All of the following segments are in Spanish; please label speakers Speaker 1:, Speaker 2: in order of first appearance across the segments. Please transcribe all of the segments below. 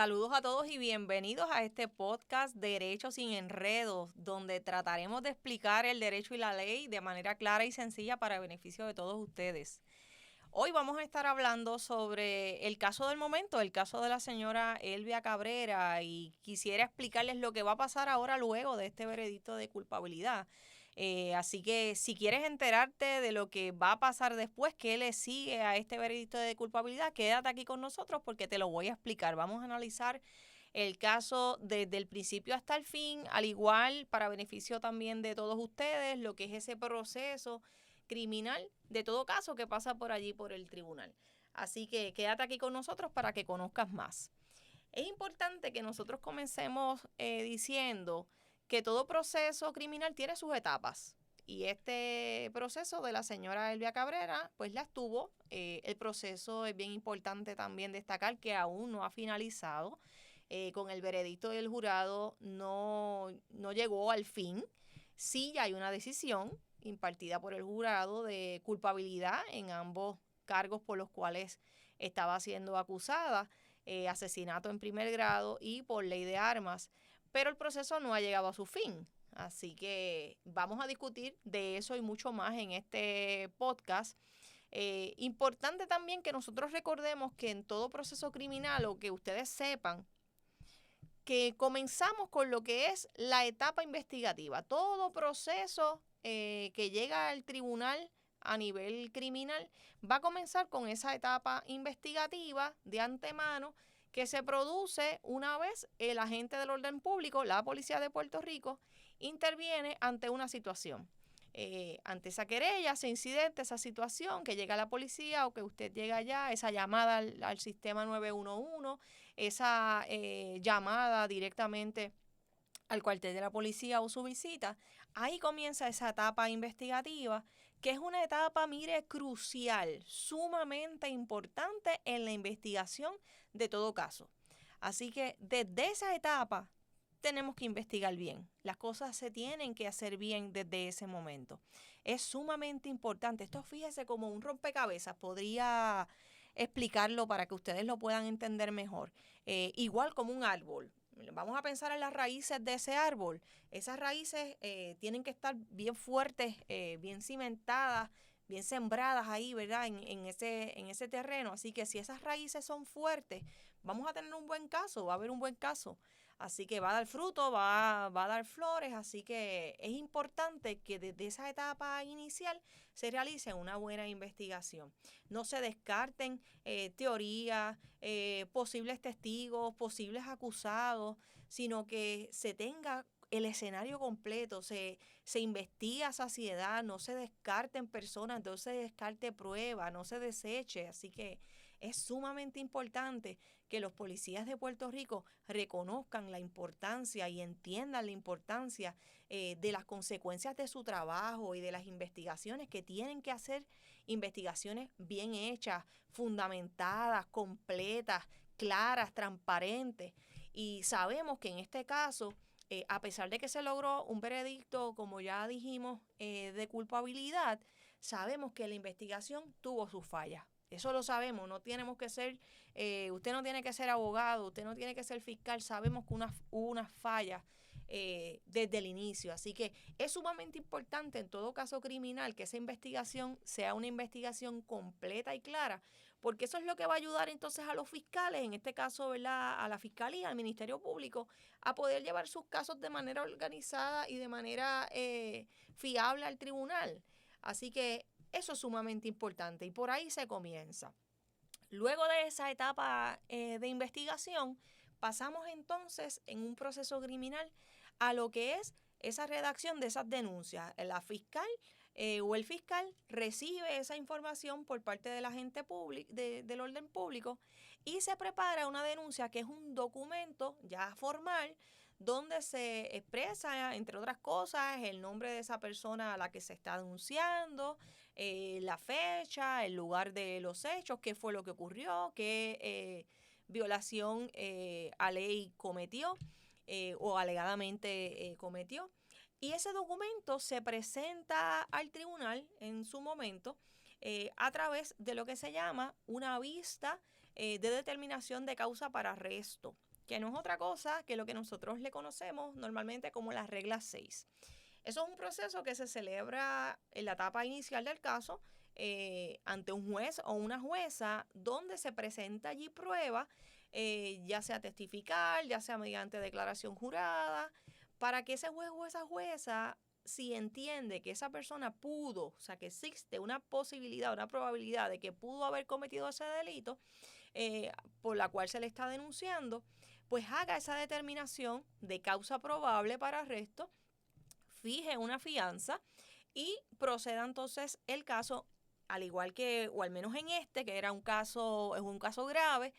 Speaker 1: Saludos a todos y bienvenidos a este podcast Derecho sin Enredos, donde trataremos de explicar el derecho y la ley de manera clara y sencilla para beneficio de todos ustedes. Hoy vamos a estar hablando sobre el caso del momento, el caso de la señora Elvia Cabrera, y quisiera explicarles lo que va a pasar ahora luego de este veredicto de culpabilidad. Así que si quieres enterarte de lo que va a pasar después, qué le sigue a este veredicto de culpabilidad, quédate aquí con nosotros porque te lo voy a explicar. Vamos a analizar el caso desde el principio hasta el fin, al igual para beneficio también de todos ustedes, lo que es ese proceso criminal de todo caso que pasa por allí por el tribunal. Así que quédate aquí con nosotros para que conozcas más. Es importante que nosotros comencemos diciendo que todo proceso criminal tiene sus etapas. Y este proceso de la señora Elvia Cabrera, pues las tuvo. El proceso es bien importante también destacar que aún no ha finalizado. Con el veredicto del jurado no llegó al fin. Sí, ya hay una decisión impartida por el jurado de culpabilidad en ambos cargos por los cuales estaba siendo acusada, asesinato en primer grado y por ley de armas, pero el proceso no ha llegado a su fin. Así que vamos a discutir de eso y mucho más en este podcast. Importante también que nosotros recordemos que en todo proceso criminal, o que ustedes sepan, que comenzamos con lo que es la etapa investigativa. Todo proceso que llega al tribunal a nivel criminal va a comenzar con esa etapa investigativa de antemano que se produce una vez el agente del orden público, la policía de Puerto Rico, interviene ante una situación. Ante esa querella, ese incidente, esa situación, que llega la policía o que usted llega allá, esa llamada al sistema 911, esa llamada directamente al cuartel de la policía o su visita, ahí comienza esa etapa investigativa, que es una etapa, mire, crucial, sumamente importante en la investigación de todo caso. Así que desde esa etapa tenemos que investigar bien. Las cosas se tienen que hacer bien desde ese momento. Es sumamente importante. Esto, fíjese, como un rompecabezas. Podría explicarlo para que ustedes lo puedan entender mejor. Igual como un árbol. Vamos a pensar en las raíces de ese árbol. Esas raíces tienen que estar bien fuertes, bien cimentadas, bien sembradas ahí, ¿verdad? En ese terreno. Así que si esas raíces son fuertes, vamos a tener un buen caso, va a haber un buen caso. Así que va a dar fruto, va a dar flores, así que es importante que desde esa etapa inicial se realice una buena investigación. No se descarten teorías, posibles testigos, posibles acusados, sino que se tenga el escenario completo, se investiga a saciedad, no se descarten personas, no se descarte prueba, no se deseche. Así que es sumamente importante que los policías de Puerto Rico reconozcan la importancia y entiendan la importancia de las consecuencias de su trabajo y de las investigaciones que tienen que hacer, investigaciones bien hechas, fundamentadas, completas, claras, transparentes. Y sabemos que en este caso, a pesar de que se logró un veredicto, como ya dijimos, de culpabilidad, sabemos que la investigación tuvo sus fallas. Eso lo sabemos, no tenemos que ser, usted no tiene que ser abogado, usted no tiene que ser fiscal, sabemos que hubo unas fallas desde el inicio. Así que es sumamente importante en todo caso criminal que esa investigación sea una investigación completa y clara, porque eso es lo que va a ayudar entonces a los fiscales, en este caso, ¿verdad?, a la fiscalía, al Ministerio Público, a poder llevar sus casos de manera organizada y de manera fiable al tribunal. Así que eso es sumamente importante y por ahí se comienza. Luego de esa etapa de investigación, pasamos entonces en un proceso criminal a lo que es esa redacción de esas denuncias. La fiscal o el fiscal recibe esa información por parte del agente del orden público y se prepara una denuncia, que es un documento ya formal donde se expresa, entre otras cosas, el nombre de esa persona a la que se está denunciando, la fecha, el lugar de los hechos, qué fue lo que ocurrió, qué violación a ley cometió o alegadamente cometió. Y ese documento se presenta al tribunal en su momento a través de lo que se llama una vista de determinación de causa para arresto. que no es otra cosa que lo que nosotros le conocemos normalmente como la regla 6. Eso es un proceso que se celebra en la etapa inicial del caso ante un juez o una jueza donde se presenta allí prueba, ya sea testificar, ya sea mediante declaración jurada, para que ese juez o esa jueza, si entiende que esa persona pudo, o sea, que existe una posibilidad, una probabilidad de que pudo haber cometido ese delito eh, por la cual se le está denunciando, pues haga esa determinación de causa probable para arresto, fije una fianza y proceda entonces el caso, al igual que, o al menos en este, que era es un caso grave,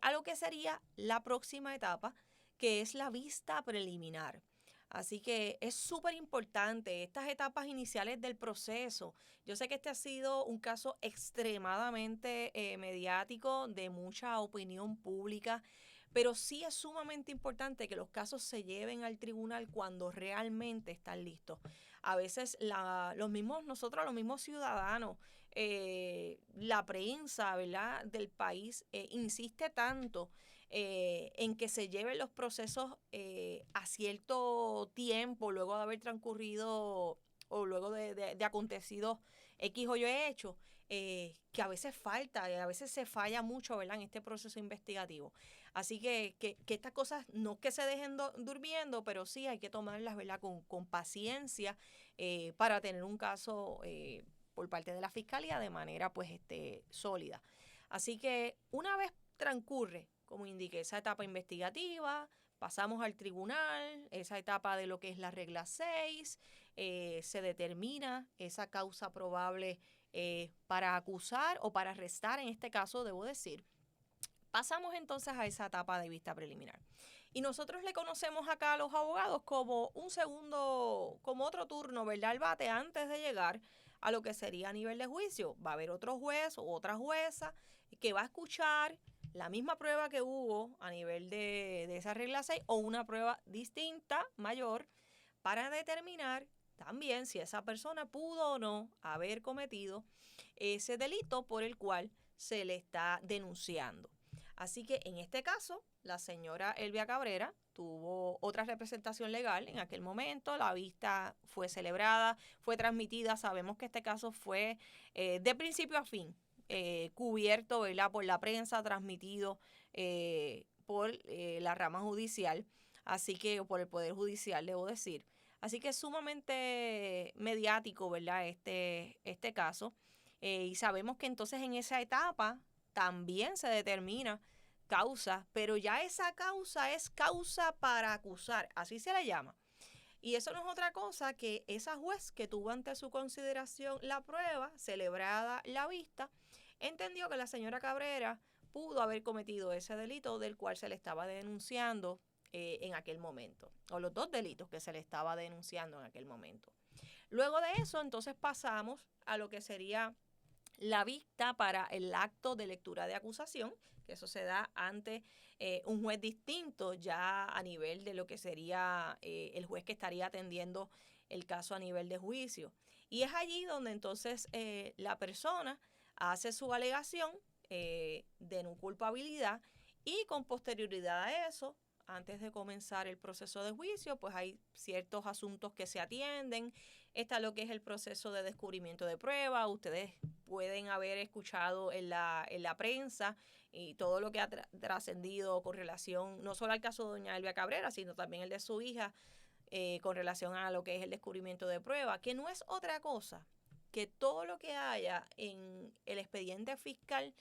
Speaker 1: a lo que sería la próxima etapa, que es la vista preliminar. Así que es súper importante estas etapas iniciales del proceso. Yo sé que este ha sido un caso extremadamente mediático, de mucha opinión pública, pero sí es sumamente importante que los casos se lleven al tribunal cuando realmente están listos. A veces nosotros, los mismos ciudadanos, la prensa, ¿verdad?, del país insiste tanto en que se lleven los procesos a cierto tiempo, luego de haber transcurrido o luego de acontecidos X o Y hechos, que a veces falta, y a veces se falla mucho, ¿verdad?, en este proceso investigativo. Así que estas cosas no que se dejen durmiendo, pero sí hay que tomarlas, ¿verdad?, con paciencia para tener un caso por parte de la fiscalía de manera pues sólida. Así que una vez transcurre, como indiqué, esa etapa investigativa, pasamos al tribunal, esa etapa de lo que es la regla 6, se determina esa causa probable para acusar o para arrestar, en este caso debo decir. Pasamos entonces a esa etapa de vista preliminar. Y nosotros le conocemos acá a los abogados como un segundo, como otro turno, ¿verdad?, al bate antes de llegar a lo que sería a nivel de juicio. Va a haber otro juez o otra jueza que va a escuchar la misma prueba que hubo a nivel de esa regla 6 o una prueba distinta, mayor, para determinar también si esa persona pudo o no haber cometido ese delito por el cual se le está denunciando. Así que en este caso, la señora Elvia Cabrera tuvo otra representación legal en aquel momento, la vista fue celebrada, fue transmitida, sabemos que este caso fue de principio a fin cubierto, ¿verdad?, por la prensa, transmitido por la rama judicial, así que, o por el Poder Judicial, debo decir. Así que es sumamente mediático, ¿verdad?, este caso. Y sabemos que entonces en esa etapa también se determina causa, pero ya esa causa es causa para acusar, así se le llama. Y eso no es otra cosa que esa juez que tuvo ante su consideración la prueba, celebrada la vista, entendió que la señora Cabrera pudo haber cometido ese delito del cual se le estaba denunciando en aquel momento, o los dos delitos que se le estaba denunciando en aquel momento. Luego de eso, entonces pasamos a lo que sería la vista para el acto de lectura de acusación, que eso se da ante un juez distinto ya a nivel de lo que sería el juez que estaría atendiendo el caso a nivel de juicio. Y es allí donde entonces la persona hace su alegación de no culpabilidad y con posterioridad a eso, antes de comenzar el proceso de juicio, pues hay ciertos asuntos que se atienden. Está lo que es el proceso de descubrimiento de prueba. Ustedes pueden haber escuchado en la prensa y todo lo que ha trascendido con relación no solo al caso de doña Elvia Cabrera, sino también el de su hija, con relación a lo que es el descubrimiento de prueba, que no es otra cosa que todo lo que haya en el expediente fiscal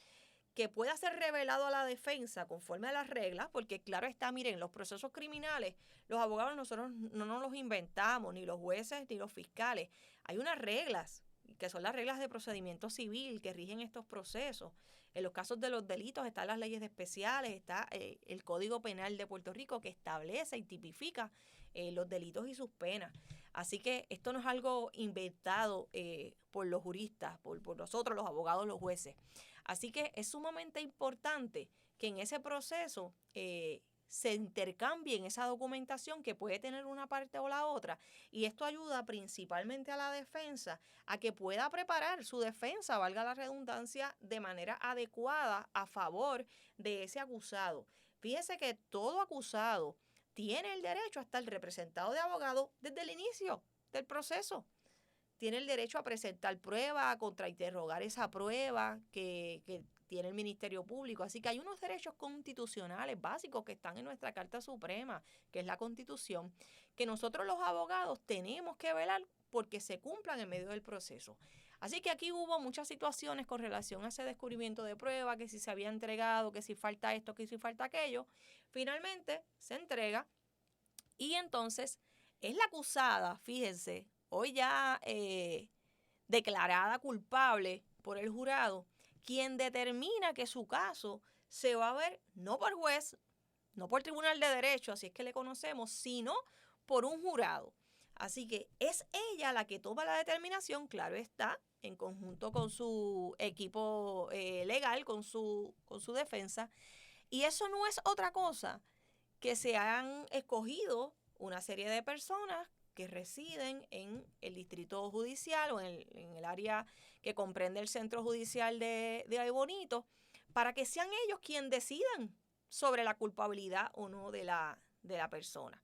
Speaker 1: que pueda ser revelado a la defensa conforme a las reglas, porque claro está, miren, los procesos criminales, los abogados nosotros no nos los inventamos, ni los jueces ni los fiscales. Hay unas reglas, que son las reglas de procedimiento civil que rigen estos procesos. En los casos de los delitos están las leyes especiales, está el Código Penal de Puerto Rico que establece y tipifica los delitos y sus penas. Así que esto no es algo inventado por los juristas, por nosotros, los abogados, los jueces. Así que es sumamente importante que en ese proceso se intercambien esa documentación que puede tener una parte o la otra, y esto ayuda principalmente a la defensa a que pueda preparar su defensa, valga la redundancia, de manera adecuada a favor de ese acusado. Fíjese que todo acusado tiene el derecho a estar representado de abogado desde el inicio del proceso. Tiene el derecho a presentar pruebas, a contrainterrogar esa prueba que tiene el Ministerio Público. Así que hay unos derechos constitucionales básicos que están en nuestra Carta Suprema, que es la Constitución, que nosotros los abogados tenemos que velar porque se cumplan en medio del proceso. Así que aquí hubo muchas situaciones con relación a ese descubrimiento de prueba, que si se había entregado, que si falta esto, que si falta aquello. Finalmente se entrega y entonces es la acusada, fíjense, hoy ya declarada culpable por el jurado, quien determina que su caso se va a ver no por juez, no por tribunal de derecho, así es que le conocemos, sino por un jurado. Así que es ella la que toma la determinación, claro está, en conjunto con su equipo legal, con su defensa. Y eso no es otra cosa que se han escogido una serie de personas que residen en el distrito judicial o en el área que comprende el centro judicial de Ay Bonito, para que sean ellos quienes decidan sobre la culpabilidad o no de la persona.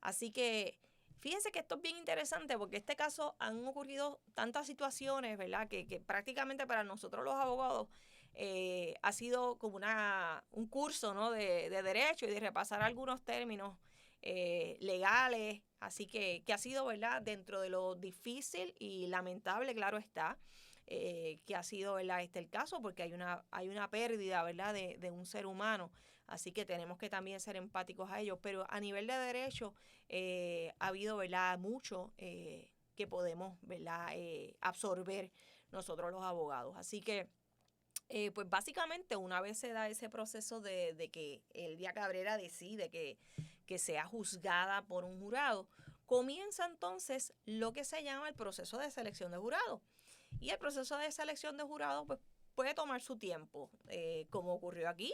Speaker 1: Así que fíjense que esto es bien interesante porque en este caso han ocurrido tantas situaciones, ¿verdad? Que prácticamente para nosotros los abogados ha sido como un curso, ¿no? de derecho y de repasar algunos términos legales, así que ha sido, ¿verdad? Dentro de lo difícil y lamentable, claro está, que ha sido, ¿verdad? El caso, porque hay una pérdida, ¿verdad? De un ser humano, así que tenemos que también ser empáticos a ellos, pero a nivel de derecho ha habido, ¿verdad? Mucho que podemos, ¿verdad? Absorber nosotros los abogados, así que pues básicamente una vez se da ese proceso de que Elvia Cabrera decide que sea juzgada por un jurado, comienza entonces lo que se llama el proceso de selección de jurados. Y el proceso de selección de jurados pues, puede tomar su tiempo, como ocurrió aquí.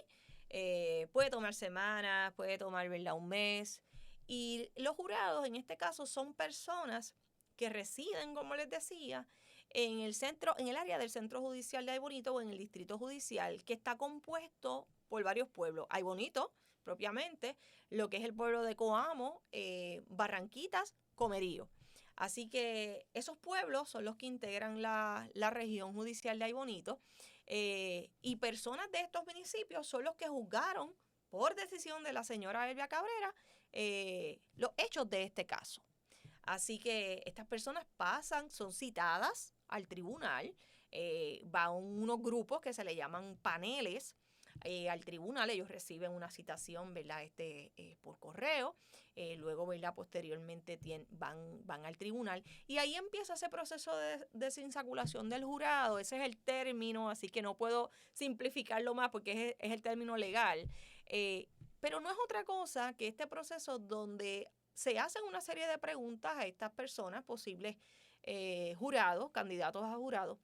Speaker 1: Puede tomar semanas, puede tomar, ¿verdad?, un mes. Y los jurados en este caso son personas que residen, como les decía, en el área del centro judicial de Ay Bonito o en el distrito judicial, que está compuesto por varios pueblos. Ay Bonito, propiamente, lo que es el pueblo de Coamo, Barranquitas, Comerío. Así que esos pueblos son los que integran la región judicial de Ay Bonito, y personas de estos municipios son los que juzgaron por decisión de la señora Elvia Cabrera los hechos de este caso. Así que estas personas son citadas al tribunal, van unos grupos que se le llaman paneles al tribunal, ellos reciben una citación, ¿verdad? Por correo, luego, ¿verdad? Posteriormente van al tribunal y ahí empieza ese proceso de desinsaculación del jurado, ese es el término, así que no puedo simplificarlo más porque es el término legal, pero no es otra cosa que este proceso donde se hacen una serie de preguntas a estas personas, posibles jurados, candidatos a jurados,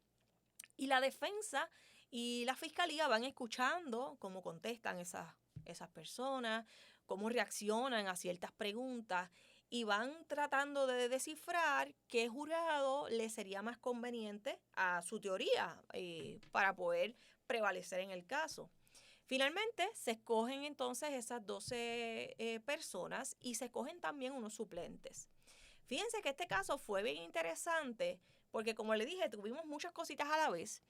Speaker 1: y la defensa y la fiscalía van escuchando cómo contestan esas personas, cómo reaccionan a ciertas preguntas y van tratando de descifrar qué jurado le sería más conveniente a su teoría para poder prevalecer en el caso. Finalmente se escogen entonces esas 12 personas y se escogen también unos suplentes. Fíjense que este caso fue bien interesante porque, como le dije, tuvimos muchas cositas a la vez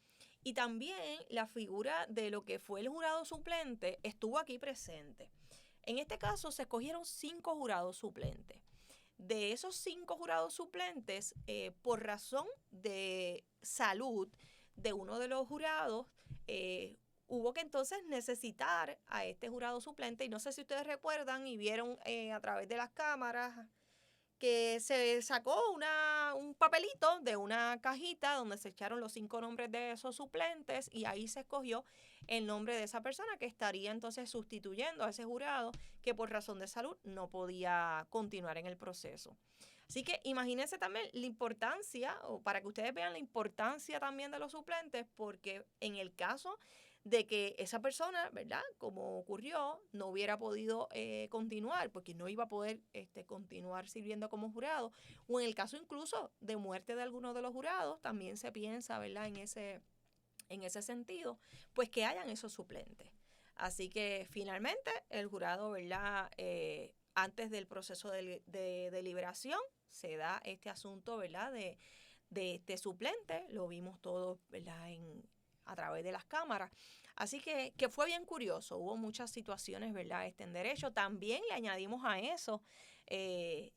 Speaker 1: y también la figura de lo que fue el jurado suplente estuvo aquí presente. En este caso se escogieron 5 jurados suplentes. De esos 5 jurados suplentes, por razón de salud de uno de los jurados, hubo que entonces necesitar a este jurado suplente, y no sé si ustedes recuerdan y vieron a través de las cámaras que se sacó un papelito de una cajita donde se echaron los 5 nombres de esos suplentes y ahí se escogió el nombre de esa persona que estaría entonces sustituyendo a ese jurado que por razón de salud no podía continuar en el proceso. Así que imagínense también la importancia, o para que ustedes vean la importancia también de los suplentes, porque en el caso de que esa persona, ¿verdad?, como ocurrió, no hubiera podido continuar, porque no iba a poder continuar sirviendo como jurado, o en el caso incluso de muerte de alguno de los jurados, también se piensa, ¿verdad?, en ese sentido, pues que hayan esos suplentes. Así que finalmente el jurado, ¿verdad? Antes del proceso de deliberación se da este asunto, ¿verdad? De este suplente, lo vimos todo, ¿verdad? A través de las cámaras. Así que fue bien curioso, hubo muchas situaciones, ¿verdad? En derecho. También le añadimos a eso el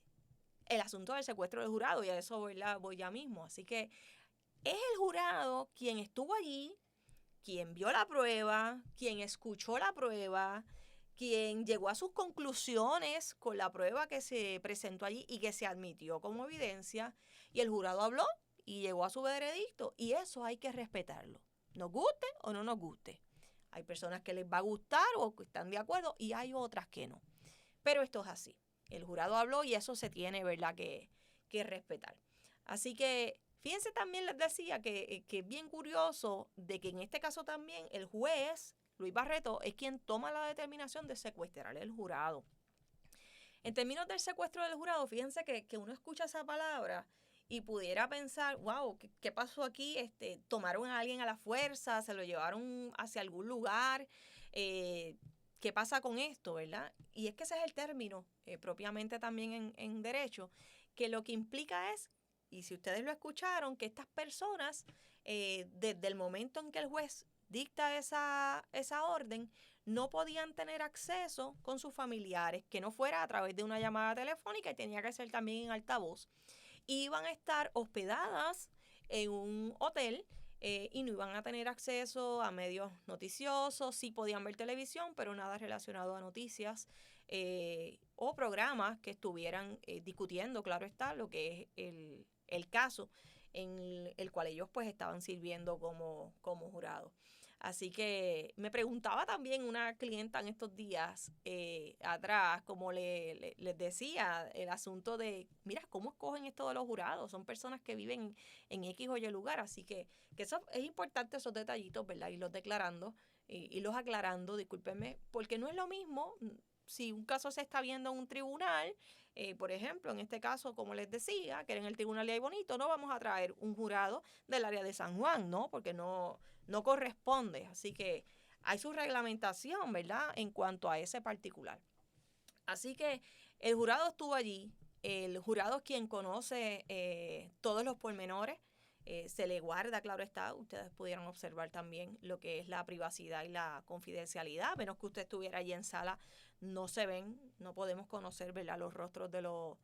Speaker 1: asunto del secuestro del jurado, y a eso, ¿verdad? Voy ya mismo. Así que es el jurado quien estuvo allí, quien vio la prueba, quien escuchó la prueba, quien llegó a sus conclusiones con la prueba que se presentó allí y que se admitió como evidencia, y el jurado habló y llegó a su veredicto, y eso hay que respetarlo, nos guste o no nos guste. Hay personas que les va a gustar o que están de acuerdo y hay otras que no. Pero esto es así. El jurado habló y eso se tiene, ¿verdad?, que respetar. Así que fíjense, también les decía que es bien curioso de que en este caso también el juez, Luis Barreto, es quien toma la determinación de secuestrar el jurado. En términos del secuestro del jurado, fíjense que uno escucha esa palabra y pudiera pensar, wow, ¿qué pasó aquí? Tomaron a alguien a la fuerza, se lo llevaron hacia algún lugar. ¿Qué pasa con esto, verdad? Y es que ese es el término, propiamente también en derecho, que lo que implica es, y si ustedes lo escucharon, que estas personas, desde el momento en que el juez dicta esa orden, no podían tener acceso con sus familiares, que no fuera a través de una llamada telefónica, y tenía que ser también en altavoz. Iban a estar hospedadas en un hotel y no iban a tener acceso a medios noticiosos. Sí podían ver televisión, pero nada relacionado a noticias o programas que estuvieran discutiendo, claro está, lo que es el caso en el cual ellos pues estaban sirviendo como jurados. Así que me preguntaba también una clienta en estos días atrás, como les decía, el asunto de, mira, ¿cómo escogen esto de los jurados? Son personas que viven en X o Y lugar, así que eso es importante, esos detallitos, ¿verdad? Irlos declarando y los aclarando, discúlpenme, porque no es lo mismo si un caso se está viendo en un tribunal, por ejemplo, en este caso, como les decía, que era en el Tribunal de Ay Bonito, no vamos a traer un jurado del área de San Juan, ¿no? Porque no corresponde. Así que hay su reglamentación, ¿verdad?, en cuanto a ese particular. Así que el jurado estuvo allí. El jurado es quien conoce todos los pormenores. Se le guarda, claro está, ustedes pudieron observar también lo que es la privacidad y la confidencialidad. A menos que usted estuviera allí en sala, no se ven, no podemos conocer, ¿verdad?, los rostros de los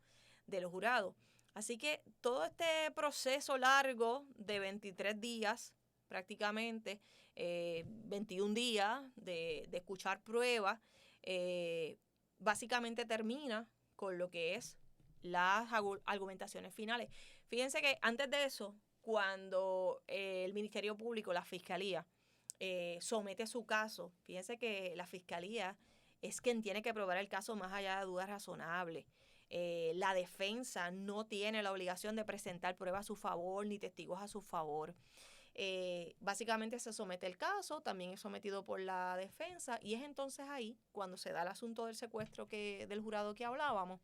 Speaker 1: jurados. Así que todo este proceso largo de 23 días, prácticamente 21 días de escuchar pruebas, básicamente termina con lo que es las argumentaciones finales. Fíjense que antes de eso, cuando el Ministerio Público, la Fiscalía, somete su caso, fíjense que la Fiscalía es quien tiene que probar el caso más allá de dudas razonables. La defensa no tiene la obligación de presentar pruebas a su favor ni testigos a su favor. Básicamente se somete el caso, también es sometido por la defensa, y es entonces ahí cuando se da el asunto del secuestro del jurado que hablábamos.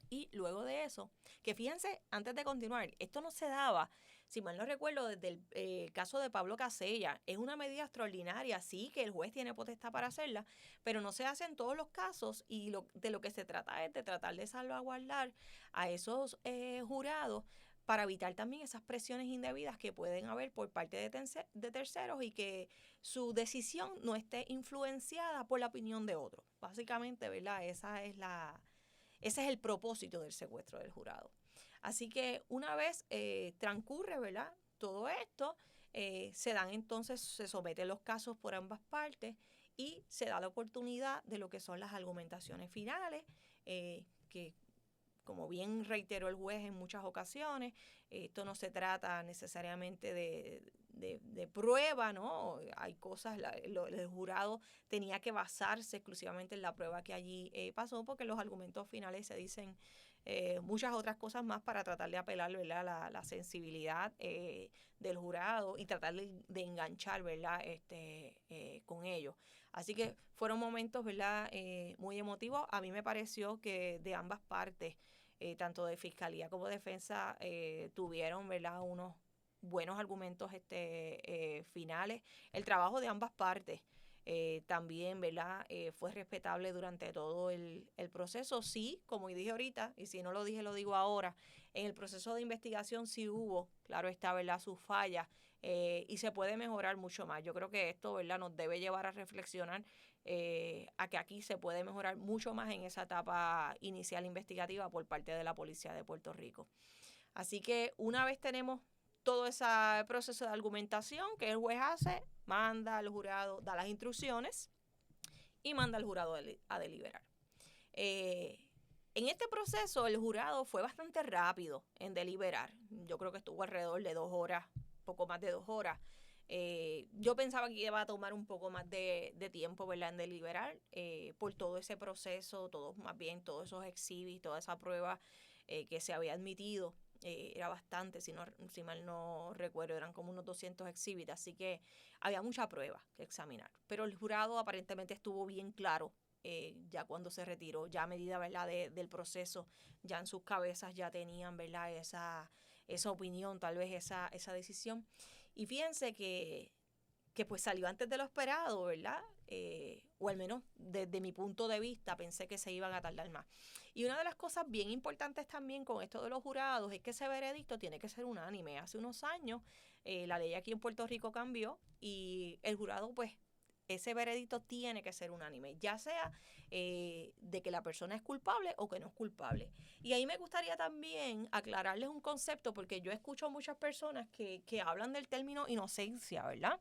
Speaker 1: Y luego de eso, que fíjense, antes de continuar, esto no se daba, si mal no recuerdo, desde el caso de Pablo Casella. Es una medida extraordinaria, sí, que el juez tiene potestad para hacerla, pero no se hace en todos los casos, y de lo que se trata es de tratar de salvaguardar a esos jurados para evitar también esas presiones indebidas que pueden haber por parte de terceros, y que su decisión no esté influenciada por la opinión de otros. Básicamente, ¿verdad? Ese es el propósito del secuestro del jurado. Así que una vez transcurre, ¿verdad?, todo esto, se someten los casos por ambas partes y se da la oportunidad de lo que son las argumentaciones finales, que como bien reiteró el juez en muchas ocasiones, esto no se trata necesariamente de prueba, ¿no? Hay cosas, el jurado tenía que basarse exclusivamente en la prueba que allí pasó, porque los argumentos finales se dicen muchas otras cosas más para tratar de apelar, ¿verdad?, la sensibilidad del jurado y tratar de enganchar, ¿verdad?, con ellos. Así que fueron momentos, ¿verdad?, muy emotivos. A mí me pareció que de ambas partes, tanto de fiscalía como defensa, tuvieron, ¿verdad?, unos buenos argumentos finales. El trabajo de ambas partes También, ¿verdad? Fue respetable durante todo el proceso. Sí, como dije ahorita, y si no lo dije, lo digo ahora, en el proceso de investigación sí hubo, claro está, ¿verdad?, sus fallas, y se puede mejorar mucho más. Yo creo que esto, ¿verdad?, nos debe llevar a reflexionar a que aquí se puede mejorar mucho más en esa etapa inicial investigativa por parte de la Policía de Puerto Rico. Así que una vez tenemos todo ese proceso de argumentación que el juez hace, manda al jurado, da las instrucciones y manda al jurado a deliberar. En este proceso el jurado fue bastante rápido en deliberar. Yo creo que estuvo alrededor de 2 horas, poco más de 2 horas. Yo pensaba que iba a tomar un poco más de tiempo, ¿verdad?, en deliberar, por todo ese proceso, más bien todos esos exhibits, toda esa prueba que se había admitido. Era bastante, si mal no recuerdo, eran como unos 200 exhibits, así que había mucha prueba que examinar. Pero el jurado aparentemente estuvo bien claro ya cuando se retiró, ya a medida, ¿verdad?, del proceso, ya en sus cabezas ya tenían, ¿verdad?, esa opinión, tal vez esa decisión. Y fíjense que pues salió antes de lo esperado, ¿verdad? O al menos desde mi punto de vista pensé que se iban a tardar más. Y una de las cosas bien importantes también con esto de los jurados es que ese veredicto tiene que ser unánime. Hace unos años la ley aquí en Puerto Rico cambió y el jurado, pues, ese veredicto tiene que ser unánime, ya sea de que la persona es culpable o que no es culpable. Y ahí me gustaría también aclararles un concepto, porque yo escucho muchas personas que hablan del término inocencia, ¿verdad?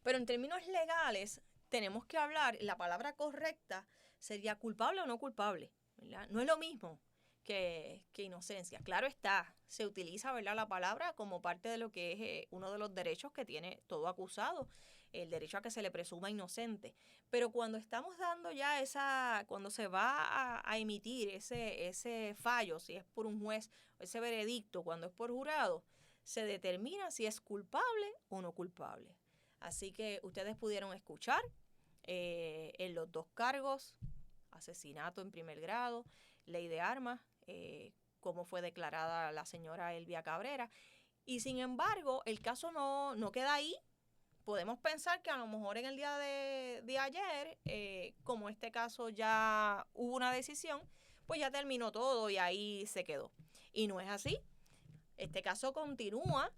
Speaker 1: Pero en términos legales tenemos que hablar, la palabra correcta sería culpable o no culpable, ¿verdad? No es lo mismo que inocencia. Claro está, se utiliza, ¿verdad?, la palabra como parte de lo que es uno de los derechos que tiene todo acusado, el derecho a que se le presuma inocente. Pero cuando estamos dando ya cuando se va a emitir ese fallo, si es por un juez, ese veredicto, cuando es por jurado, se determina si es culpable o no culpable. Así que ustedes pudieron escuchar en los 2 cargos, asesinato en primer grado, ley de armas, cómo fue declarada la señora Elvia Cabrera. Y sin embargo, el caso no queda ahí. Podemos pensar que a lo mejor en el día de ayer, como este caso ya hubo una decisión, pues ya terminó todo y ahí se quedó. Y no es así. Este caso continúa.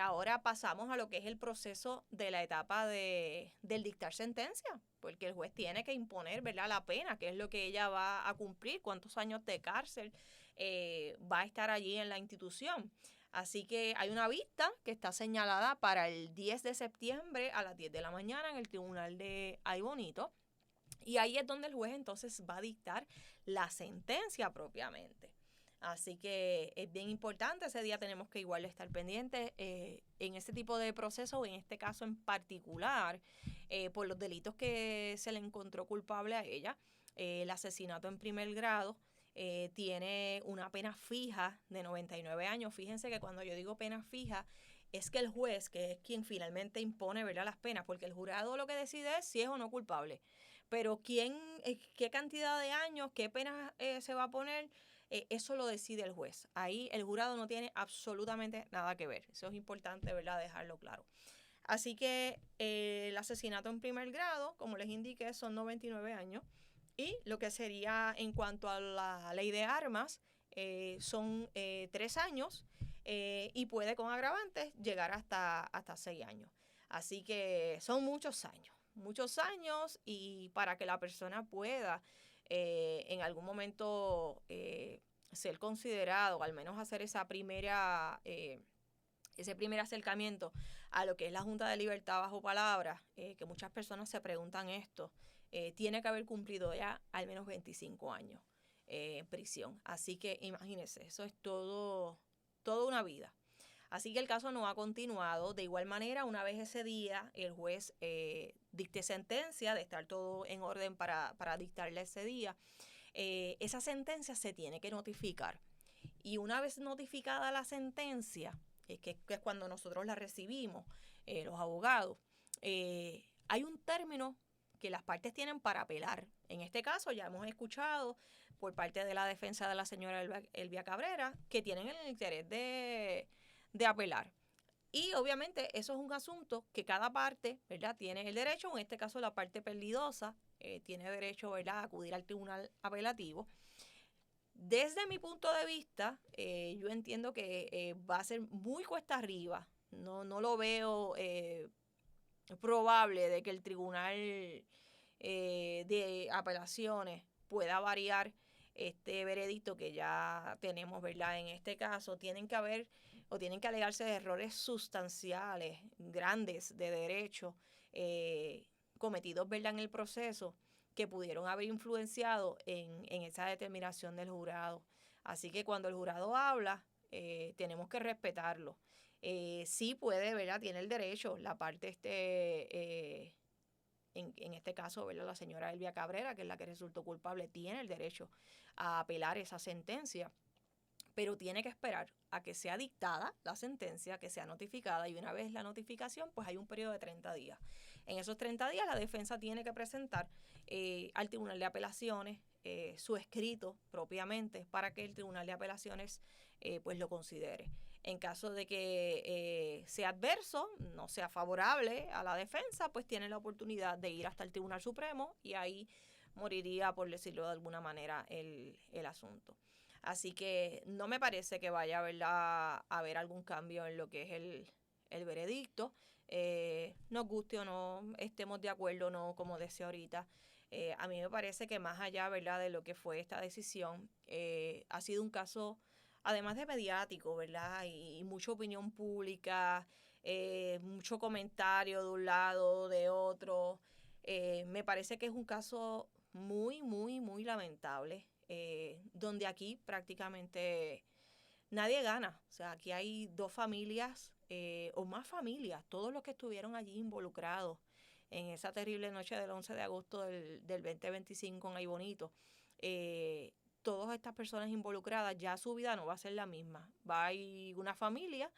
Speaker 1: Ahora pasamos a lo que es el proceso de la etapa del dictar sentencia, porque el juez tiene que imponer, ¿verdad?, la pena, que es lo que ella va a cumplir, cuántos años de cárcel va a estar allí en la institución. Así que hay una vista que está señalada para el 10 de septiembre a las 10 de la mañana en el Tribunal de Ay Bonito. Y ahí es donde el juez entonces va a dictar la sentencia propiamente. Así que es bien importante, ese día tenemos que igual estar pendientes en este tipo de proceso, o en este caso en particular, por los delitos que se le encontró culpable a ella. El asesinato en primer grado tiene una pena fija de 99 años. Fíjense que cuando yo digo pena fija, es que el juez, que es quien finalmente impone, ¿verdad?, las penas, porque el jurado lo que decide es si es o no culpable. Pero qué cantidad de años, qué pena se va a poner, eso lo decide el juez. Ahí el jurado no tiene absolutamente nada que ver. Eso es importante, ¿verdad?, dejarlo claro. Así que el asesinato en primer grado, como les indiqué, son 99 años. Y lo que sería en cuanto a la ley de armas, son 3 años y puede con agravantes llegar hasta 6 años. Así que son muchos años, y para que la persona pueda en algún momento ser considerado, o al menos hacer ese primer acercamiento a lo que es la Junta de Libertad bajo palabra, que muchas personas se preguntan esto, tiene que haber cumplido ya al menos 25 años en prisión. Así que imagínense, eso es toda una vida. Así que el caso no ha continuado. De igual manera, una vez ese día el juez dicte sentencia, de estar todo en orden para dictarle ese día, esa sentencia se tiene que notificar. Y una vez notificada la sentencia, que es cuando nosotros la recibimos, los abogados, hay un término que las partes tienen para apelar. En este caso ya hemos escuchado por parte de la defensa de la señora Elvia Cabrera que tienen el interés de apelar. Y obviamente eso es un asunto que cada parte, ¿verdad?, tiene el derecho, en este caso la parte perdidosa, tiene derecho, ¿verdad?, a acudir al tribunal apelativo. Desde mi punto de vista, yo entiendo que va a ser muy cuesta arriba. No lo veo probable de que el tribunal de apelaciones pueda variar este veredicto que ya tenemos, ¿verdad? En este caso, tienen que haber o tienen que alegarse errores sustanciales, grandes de derecho, cometidos, ¿verdad?, en el proceso, que pudieron haber influenciado en esa determinación del jurado. Así que cuando el jurado habla, tenemos que respetarlo. Sí puede, ¿verdad? Tiene el derecho, la parte en este caso, ¿verdad?, la señora Elvia Cabrera, que es la que resultó culpable, tiene el derecho a apelar esa sentencia, pero tiene que esperar a que sea dictada la sentencia, que sea notificada, y una vez la notificación, pues hay un periodo de 30 días. En esos 30 días la defensa tiene que presentar al Tribunal de Apelaciones su escrito propiamente para que el Tribunal de Apelaciones pues lo considere. En caso de que sea adverso, no sea favorable a la defensa, pues tiene la oportunidad de ir hasta el Tribunal Supremo y ahí moriría, por decirlo de alguna manera, el asunto. Así que no me parece que vaya, ¿verdad?, a haber algún cambio en lo que es el veredicto. Nos guste o no, estemos de acuerdo o no, como decía ahorita. A mí me parece que más allá, ¿verdad?, de lo que fue esta decisión, ha sido un caso, además de mediático, ¿verdad?, y mucha opinión pública, mucho comentario de un lado, de otro. Me parece que es un caso muy, muy, muy lamentable, donde aquí prácticamente nadie gana. O sea, aquí hay dos familias o más familias, todos los que estuvieron allí involucrados en esa terrible noche del 11 de agosto del 2025 en Ay Bonito. Todas estas personas involucradas, ya su vida no va a ser la misma. Va a ir una familia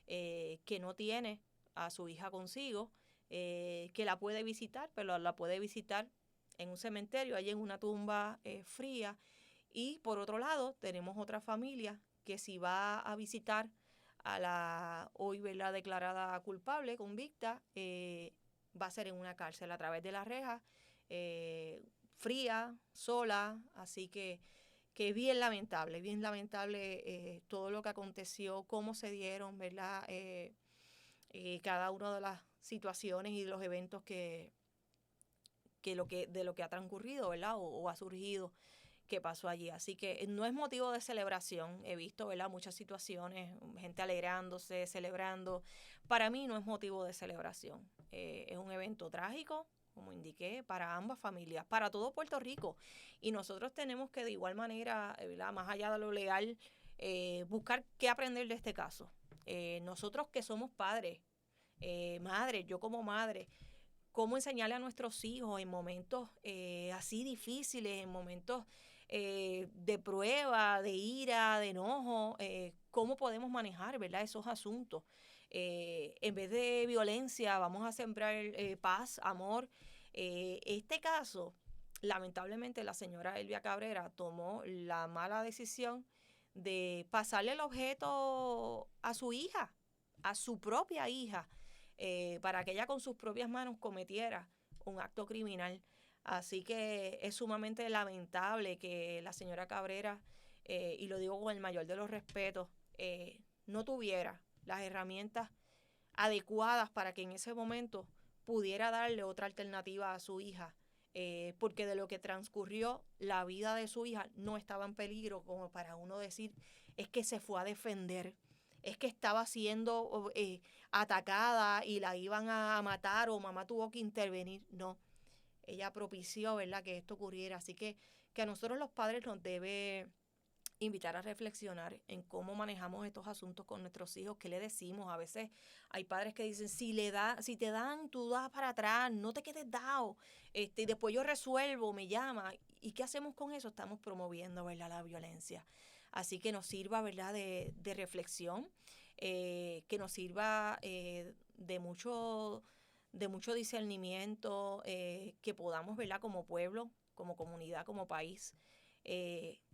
Speaker 1: que no tiene a su hija consigo, que la puede visitar, pero la puede visitar en un cementerio, allí en una tumba fría. Y por otro lado, tenemos otra familia que si va a visitar a la hoy, ¿verdad?, declarada culpable, convicta, va a ser en una cárcel a través de las rejas, fría, sola. Así que bien lamentable todo lo que aconteció, cómo se dieron, ¿verdad?, cada una de las situaciones y los eventos de lo que ha transcurrido, ¿verdad?, o ha surgido, que pasó allí. Así que no es motivo de celebración. He visto, ¿verdad?, muchas situaciones, gente alegrándose, celebrando. Para mí no es motivo de celebración. Es un evento trágico, como indiqué, para ambas familias, para todo Puerto Rico. Y nosotros tenemos que de igual manera, ¿verdad?, más allá de lo legal, buscar qué aprender de este caso. Nosotros que somos padres, madres, yo como madre, cómo enseñarle a nuestros hijos en momentos así difíciles, en momentos de prueba, de ira, de enojo, cómo podemos manejar, ¿verdad?, esos asuntos. En vez de violencia, vamos a sembrar paz, amor. Este caso, lamentablemente, la señora Elvia Cabrera tomó la mala decisión de pasarle el objeto a su hija, a su propia hija, para que ella con sus propias manos cometiera un acto criminal. Así que es sumamente lamentable que la señora Cabrera, y lo digo con el mayor de los respetos, no tuviera las herramientas adecuadas para que en ese momento pudiera darle otra alternativa a su hija, porque de lo que transcurrió, la vida de su hija no estaba en peligro como para uno decir, es que se fue a defender, es que estaba siendo atacada y la iban a matar o mamá tuvo que intervenir. No, ella propició, ¿verdad?, que esto ocurriera. Así que a nosotros los padres nos debe invitar a reflexionar en cómo manejamos estos asuntos con nuestros hijos, qué le decimos. A veces hay padres que dicen, si te dan, tú das para atrás, no te quedes dado, y después yo resuelvo, me llama. ¿Y qué hacemos con eso? Estamos promoviendo, ¿verdad?, la violencia. Así que nos sirva, ¿verdad?, de reflexión, que nos sirva de mucho discernimiento, que podamos, ¿verdad?, como pueblo, como comunidad, como país,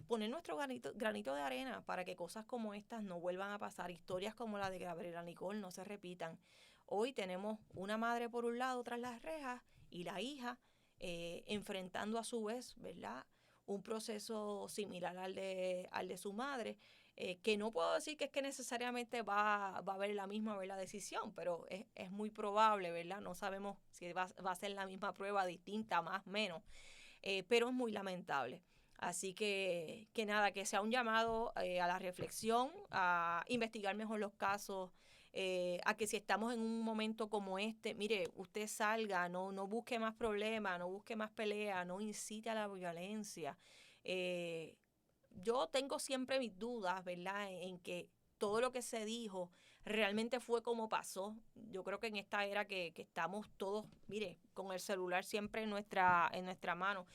Speaker 1: poner nuestro granito de arena para que cosas como estas no vuelvan a pasar, historias como la de Gabriela Nicole no se repitan. Hoy tenemos una madre por un lado tras las rejas y la hija enfrentando a su vez, ¿verdad?, un proceso similar al de su madre, que no puedo decir que es que necesariamente va a haber la misma, ¿verdad?, decisión, pero es muy probable, ¿verdad? No sabemos si va a ser la misma prueba, distinta, más, menos, pero es muy lamentable. Así que nada, que sea un llamado a la reflexión, a investigar mejor los casos, a que si estamos en un momento como este, mire, usted salga, no busque más problemas, no busque más peleas, no incite a la violencia. Yo tengo siempre mis dudas, ¿verdad?, en que todo lo que se dijo realmente fue como pasó. Yo creo que en esta era que estamos todos, mire, con el celular siempre en nuestra mano,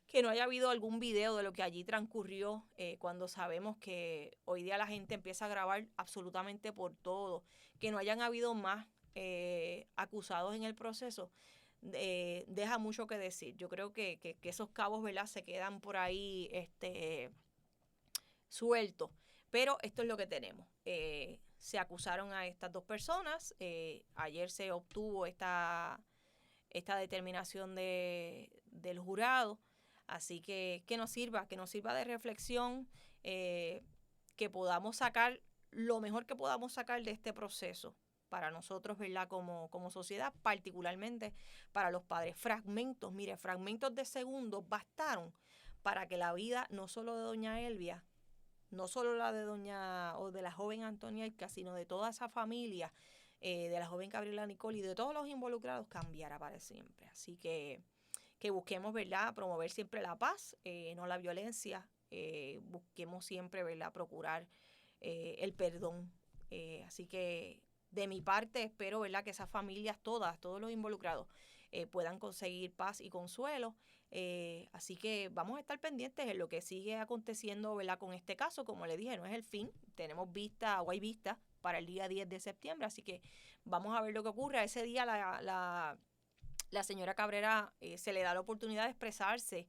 Speaker 1: que no haya habido algún video de lo que allí transcurrió, cuando sabemos que hoy día la gente empieza a grabar absolutamente por todo, que no hayan habido más acusados en el proceso, deja mucho que decir. Yo creo que esos cabos, ¿verdad?, se quedan por ahí sueltos, pero esto es lo que tenemos. Se acusaron a estas dos personas, ayer se obtuvo esta determinación del jurado. Así que nos sirva de reflexión, que podamos sacar lo mejor que podamos sacar de este proceso para nosotros, ¿verdad?, como sociedad, particularmente para los padres. Fragmentos de segundos bastaron para que la vida no solo de doña Elvia, no solo la de de la joven Antonia Elka, sino de toda esa familia, de la joven Gabriela Nicole y de todos los involucrados, cambiará para siempre. Así que busquemos, ¿verdad?, promover siempre la paz, no la violencia. Busquemos siempre, ¿verdad?, procurar el perdón. Así que de mi parte espero, ¿verdad?, que esas familias todos los involucrados puedan conseguir paz y consuelo. Así que vamos a estar pendientes en lo que sigue aconteciendo, ¿verdad?, con este caso. Como le dije, no es el fin. Tenemos hay vista para el día 10 de septiembre. Así que vamos a ver lo que ocurre. Ese día la señora Cabrera se le da la oportunidad de expresarse.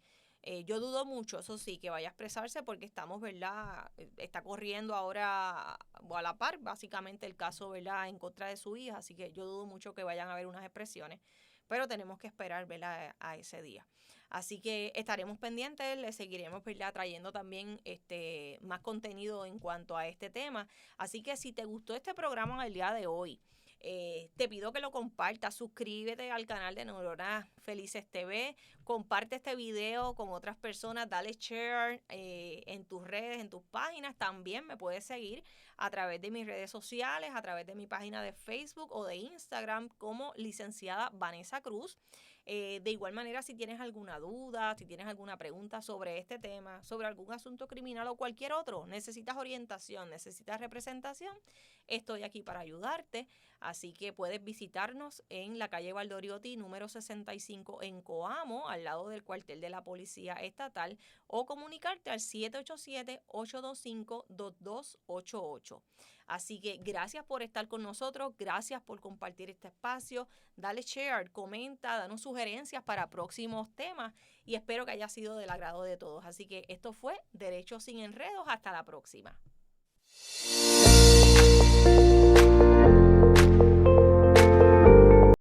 Speaker 1: Yo dudo mucho, eso sí, que vaya a expresarse porque estamos, ¿verdad?, está corriendo ahora a la par, básicamente, el caso, ¿verdad?, en contra de su hija. Así que yo dudo mucho que vayan a haber unas expresiones, pero tenemos que esperar, ¿verdad?, a ese día. Así que estaremos pendientes, le seguiremos, ¿verdad?, trayendo también más contenido en cuanto a este tema. Así que si te gustó este programa en el día de hoy, te pido que lo compartas, suscríbete al canal de Neuronas Felices TV, comparte este video con otras personas, dale share en tus redes, en tus páginas. También me puedes seguir a través de mis redes sociales, a través de mi página de Facebook o de Instagram como licenciada Vanessa Cruz. De igual manera, si tienes alguna duda, si tienes alguna pregunta sobre este tema, sobre algún asunto criminal o cualquier otro, necesitas orientación, necesitas representación, estoy aquí para ayudarte. Así que puedes visitarnos en la calle Valdoriotti, número 65 en Coamo, al lado del cuartel de la Policía Estatal, o comunicarte al 787-825-2288. Así que gracias por estar con nosotros, gracias por compartir este espacio, dale share, comenta, danos sugerencias para próximos temas y espero que haya sido del agrado de todos. Así que esto fue Derecho sin Enredos, hasta la próxima.